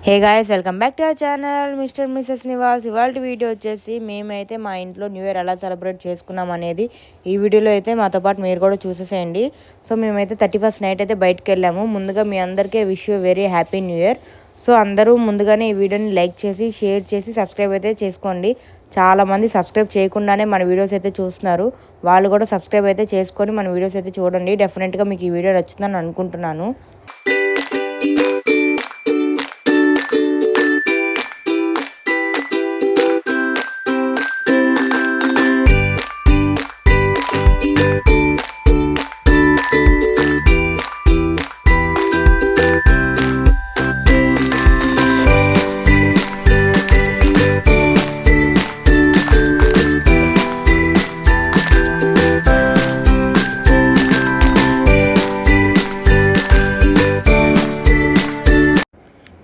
Hey guys, welcome back to our channel mister Mrs Nivas. ఇవాళ video వచ్చేసి మేమైతే మా ఇంట్లో న్యూ ఇయర్ ఎలా సెలబ్రేట్ చేసుకున్నాం అనేది ఈ వీడియోలో అయితే మాతో పాటు మీరు కూడా చూసేసేయండి. సో మేమైతే 31st నైట్ అయితే బయటకు వెళ్ళాము. ముందుగా మీ అందరికీ wish you very happy new year. So అందరూ ముందుగానే ఈ వీడియోని లైక్ చేసి షేర్ చేసి సబ్స్క్రైబ్ అయితే చేసుకోండి. చాలామంది సబ్స్క్రైబ్ చేయకుండానే మన వీడియోస్ అయితే చూస్తున్నారు. వాళ్ళు కూడా సబ్స్క్రైబ్ అయితే చేసుకొని మన వీడియోస్ అయితే చూడండి. డెఫినెట్గా మీకు ఈ వీడియో నచ్చుతుందని అనుకుంటున్నాను.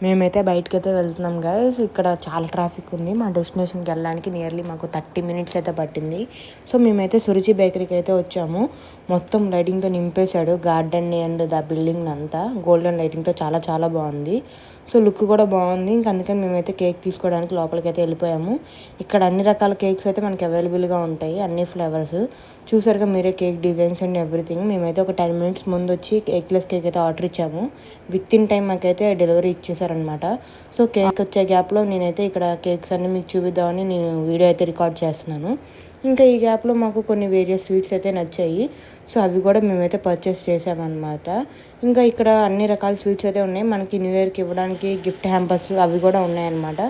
మేమైతే బయటకైతే వెళ్తున్నాం గైస్. ఇక్కడ చాలా ట్రాఫిక్ ఉంది. మా డెస్టినేషన్కి వెళ్ళడానికి నియర్లీ మాకు 30 మినిట్స్ అయితే పట్టింది. సో మేమైతే సురుచి బేకరీకి అయితే వచ్చాము. మొత్తం లైటింగ్తో నింపేశాడు గార్డెన్ అండ్ ద బిల్డింగ్ అంతా. గోల్డెన్ లైటింగ్తో చాలా చాలా బాగుంది. సో లుక్ కూడా బాగుంది. ఇంకా అందుకని మేమైతే కేక్ తీసుకోవడానికి లోపలికి అయితే వెళ్ళిపోయాము. ఇక్కడ అన్ని రకాల కేక్స్ అయితే మనకి అవైలబుల్గా ఉంటాయి, అన్ని ఫ్లేవర్స్. చూసారుగా మీరే కేక్ డిజైన్స్ అండ్ ఎవ్రీథింగ్. మేమైతే ఒక 10 మినిట్స్ ముందు వచ్చి ఎగ్లెస్ కేక్ అయితే ఆర్డర్ ఇచ్చాము. విత్ ఇన్ టైం మాకైతే డెలివరీ ఇచ్చేసారనమాట. సో కేక్ వచ్చే గ్యాప్లో నేనైతే ఇక్కడ కేక్స్ అన్నీ మీకు చూపిద్దామని నేను వీడియో అయితే రికార్డ్ చేస్తున్నాను. ఇంకా ఈ గ్యాప్లో మాకు కొన్ని వేరియస్ స్వీట్స్ అయితే నచ్చాయి. సో అవి కూడా మేమైతే పర్చేస్ చేసామన్నమాట. ఇంకా ఇక్కడ అన్ని రకాల స్వీట్స్ అయితే ఉన్నాయి. మనకి న్యూ ఇయర్కి ఇవ్వడానికి గిఫ్ట్ హ్యాంపర్స్ అవి కూడా ఉన్నాయన్నమాట.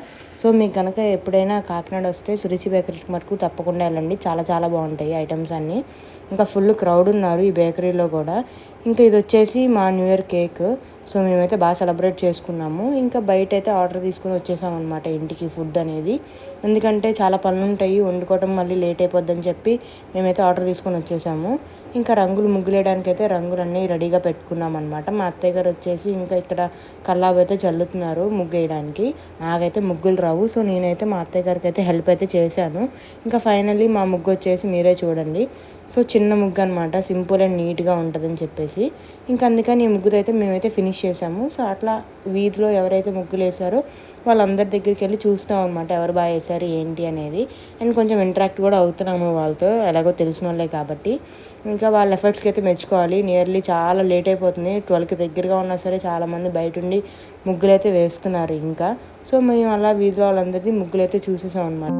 సో మీకు కనుక ఎప్పుడైనా కాకినాడ వస్తే సురుచి బేకరీకి మటుకు తప్పకుండా వెళ్ళండి. చాలా చాలా బాగుంటాయి ఐటమ్స్ అన్నీ. ఇంకా ఫుల్ క్రౌడ్ ఉన్నారు ఈ బేకరీలో కూడా. ఇంకా ఇది వచ్చేసి మా న్యూ ఇయర్ కేక్. సో మేమైతే బాగా సెలబ్రేట్ చేసుకున్నాము. ఇంకా బయట అయితే ఆర్డర్ తీసుకుని వచ్చేసాం అనమాట ఇంటికి ఫుడ్ అనేది. ఎందుకంటే చాలా పనులు ఉంటాయి, వండుకోవడం మళ్ళీ లేట్ అయిపోద్దని చెప్పి మేమైతే ఆర్డర్ తీసుకొని వచ్చేసాము. ఇంకా ముగ్గులు వేయడానికి అయితే రంగులన్నీ రెడీగా పెట్టుకున్నాం అనమాట. మా అత్తయ్య గారు వచ్చేసి ఇంకా ఇక్కడ కల్లాపు అయితే చల్లుతున్నారు ముగ్గు వేయడానికి. నాకైతే ముగ్గులు రావు. సో నేనైతే మా అత్తయ్య గారికి అయితే హెల్ప్ అయితే చేశాను. ఇంకా ఫైనల్లీ మా ముగ్గు వచ్చేసి మీరే చూడండి. సో చిన్న ముగ్గు అనమాట, సింపుల్ అండ్ నీట్గా ఉంటుందని చెప్పేసి ఇంకా అందుకని ఈ ముగ్గుతో అయితే మేమైతే ఫినిష్ చేసాము. సో అట్లా వీధిలో ఎవరైతే ముగ్గులు వేసారో వాళ్ళందరి దగ్గరికి వెళ్ళి చూస్తాం అనమాట, ఎవరు బాగా వేసారు ఏంటి అనేది. అండ్ కొంచెం ఇంటరాక్ట్ కూడా అవుతున్నాము వాళ్ళతో, ఎలాగో తెలిసిన వాళ్ళే కాబట్టి. ఇంకా వాళ్ళ ఎఫర్ట్స్కి అయితే మెచ్చుకోవాలి. నియర్లీ చాలా లేట్ అయిపోతుంది. 12కి దగ్గరగా ఉన్నా సరే చాలామంది బయట ఉండి ముగ్గులు అయితే వేస్తున్నారు ఇంకా. సో మేము అలా వీధిలో వాళ్ళందరిది ముగ్గులు అయితే చూసేసాం అనమాట.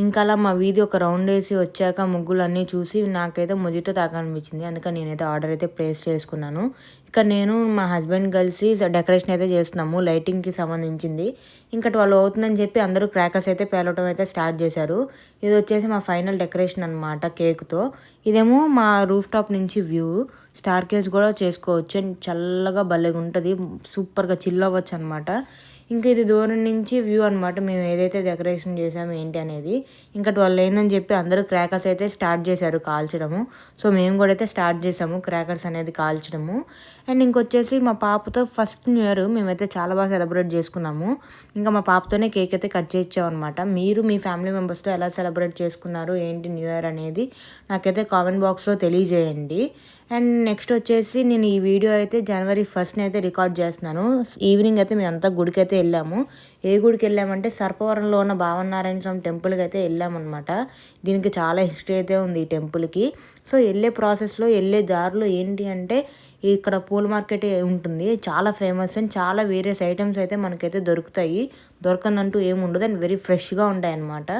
ఇంకా అలా మా వీధి ఒక రౌండ్ వేసి వచ్చాక ముగ్గులు అన్నీ చూసి నాకైతే మొజిటో తాగాలనిపించింది. అందుకని నేనైతే ఆర్డర్ అయితే ప్లేస్ చేసుకున్నాను. ఇక్కడ నేను మా హస్బెండ్ కలిసి డెకరేషన్ అయితే చేస్తున్నాము, లైటింగ్కి సంబంధించింది. ఇంకా 12 అవుతుందని చెప్పి అందరూ క్రాకర్స్ అయితే పేలవటం అయితే స్టార్ట్ చేశారు. ఇది వచ్చేసి మా ఫైనల్ డెకరేషన్ అనమాట కేక్తో. ఇదేమో మా రూఫ్ టాప్ నుంచి వ్యూ. స్టార్ కేస్ కూడా చేసుకోవచ్చు. చల్లగా భలేగా ఉంటుంది, సూపర్గా చిల్ అవ్వచ్చు అనమాట. ఇంకా ఇది దూరం నుంచి వ్యూ అనమాట, మేము ఏదైతే డెకరేషన్ చేసాము ఏంటి అనేది. ఇంకా 12 అయిందని చెప్పి అందరూ క్రాకర్స్ అయితే స్టార్ట్ చేశారు కాల్చడము. సో మేము కూడా అయితే స్టార్ట్ చేసాము క్రాకర్స్ అనేది కాల్చడము. అండ్ ఇంకొచ్చేసి మా పాపతో ఫస్ట్ న్యూ ఇయర్ మేమైతే చాలా బాగా సెలబ్రేట్ చేసుకున్నాము. ఇంకా మా పాపతోనే కేక్ అయితే కట్ చేయించామన్నమాట. మీరు మీ ఫ్యామిలీ మెంబర్స్తో ఎలా సెలబ్రేట్ చేసుకున్నారు ఏంటి న్యూ ఇయర్ అనేది నాకైతే కామెంట్ బాక్స్లో తెలియజేయండి. అండ్ నెక్స్ట్ వచ్చేసి నేను ఈ వీడియో అయితే January 1st అయితే రికార్డ్ చేస్తున్నాను. ఈవినింగ్ అయితే మేమంతా గుడికి అయితే వెళ్ళాము. ఏ గుడికి వెళ్ళామంటే సర్పవరంలో ఉన్న భావనారాయణ స్వామి టెంపుల్కి అయితే వెళ్ళామన్నమాట. దీనికి చాలా హిస్టరీ అయితే ఉంది ఈ టెంపుల్కి. సో వెళ్ళే ప్రాసెస్లో వెళ్ళే దారిలో ఏంటి అంటే ఇక్కడ పూల మార్కెట్ ఉంటుంది, చాలా ఫేమస్. అండ్ చాలా వేరియస్ ఐటమ్స్ అయితే మనకైతే దొరుకుతాయి. దొరకనంటూ ఏమి ఉండదు అండ్ వెరీ ఫ్రెష్గా ఉంటాయి అన్నమాట.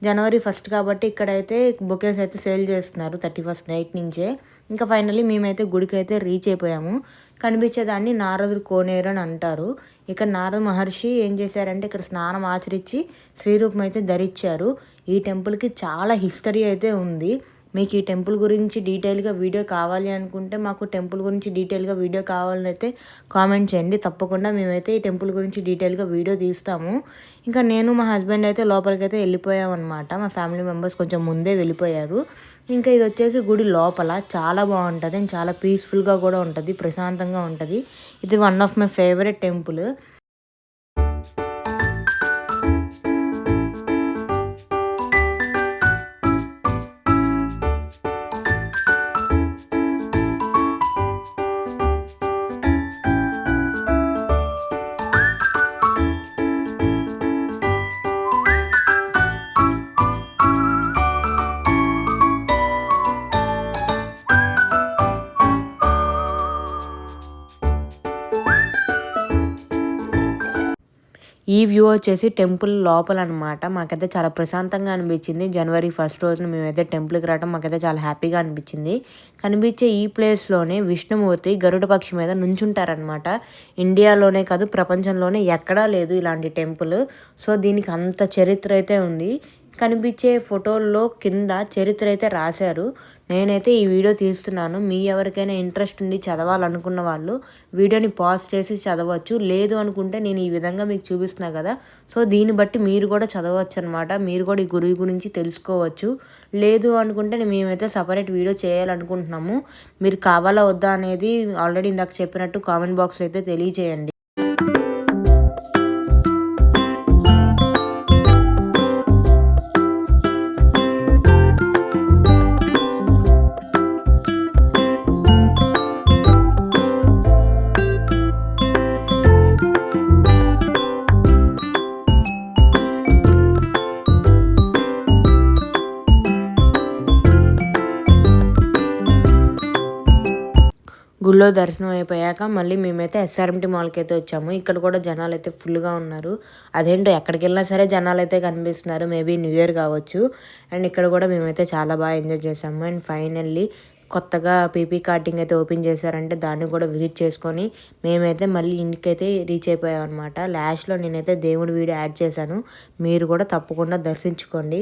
January 1st కాబట్టి ఇక్కడైతే బొకేస్ అయితే సేల్ చేస్తున్నారు 31st నైట్ నుంచే. ఇంకా ఫైనల్లీ మేమైతే గుడికి అయితే రీచ్ అయిపోయాము. కనిపించేదాన్ని నారదుడు కోనేరు అని అంటారు. ఇక్కడ నారద మహర్షి ఏం చేశారంటే ఇక్కడ స్నానం ఆచరించి శ్రీరూపం అయితే ధరించారు. ఈ టెంపుల్కి చాలా హిస్టరీ అయితే ఉంది. మీకు ఈ టెంపుల్ గురించి డీటెయిల్గా వీడియో కావాలి అనుకుంటే మాకు టెంపుల్ గురించి డీటెయిల్గా వీడియో కావాలని అయితే కామెంట్ చేయండి. తప్పకుండా మేమైతే ఈ టెంపుల్ గురించి డీటెయిల్గా వీడియో తీస్తాము. ఇంకా నేను మా హస్బెండ్ అయితే లోపలికి అయితే వెళ్ళిపోయామన్నమాట. మా ఫ్యామిలీ మెంబర్స్ కొంచెం ముందే వెళ్ళిపోయారు. ఇంకా ఇది వచ్చేసి గుడి లోపల చాలా బాగుంటుంది అండ్ చాలా పీస్ఫుల్గా కూడా ఉంటుంది, ప్రశాంతంగా ఉంటుంది. ఇది one of my favourite temple. ఈ వ్యూ వచ్చేసి టెంపుల్ లోపల అనమాట. మాకైతే చాలా ప్రశాంతంగా అనిపించింది. జనవరి 1 రోజున మేమైతే టెంపుల్కి రావడం మాకైతే చాలా హ్యాపీగా అనిపించింది. కనిపించే ఈ ప్లేస్లోనే విష్ణుమూర్తి గరుడ పక్షి మీద నుంచుంటారనమాట. ఇండియాలోనే కాదు ప్రపంచంలోనే ఎక్కడా లేదు ఇలాంటి టెంపుల్. సో దీనికి అంత చరిత్ర అయితే ఉంది. కనిపించే ఫోటోల్లో కింద చరిత్ర అయితే రాశారు. నేనైతే ఈ వీడియో తీస్తున్నాను. మీ ఎవరికైనా ఇంట్రెస్ట్ ఉండి చదవాలనుకున్న వాళ్ళు వీడియోని పాజ్ చేసి చదవచ్చు. లేదు అనుకుంటే నేను ఈ విధంగా మీకు చూపిస్తున్నా కదా, సో దీన్ని బట్టి మీరు కూడా చదవచ్చు అనమాట. మీరు కూడా ఈ గురువు గురించి తెలుసుకోవచ్చు. లేదు అనుకుంటే మేమైతే సపరేట్ వీడియో చేయాలనుకుంటున్నాము. మీరు కావాలా వద్దా అనేది ఆల్రెడీ ఇందాక చెప్పినట్టు కామెంట్ బాక్స్లో అయితే తెలియజేయండి. గుళ్ళో దర్శనం అయిపోయాక మళ్ళీ మేమైతే ఎస్ఆర్ఎంటీ మాల్కి అయితే వచ్చాము. ఇక్కడ కూడా జనాలు అయితే ఫుల్గా ఉన్నారు. అదేంటో ఎక్కడికి వెళ్ళినా సరే జనాలు అయితే కనిపిస్తున్నారు. మేబీ న్యూ ఇయర్ కావచ్చు. అండ్ ఇక్కడ కూడా మేమైతే చాలా బాగా ఎంజాయ్ చేసాము. అండ్ ఫైనల్లీ కొత్తగా పీపీ కార్టింగ్ అయితే ఓపెన్ చేశారంటే దాన్ని కూడా విజిట్ చేసుకొని మేమైతే మళ్ళీ ఇంటికైతే రీచ్ అయిపోయాం అనమాట. లాస్ట్లో నేనైతే దేవుడి వీడియో యాడ్ చేశాను. మీరు కూడా తప్పకుండా దర్శించుకోండి.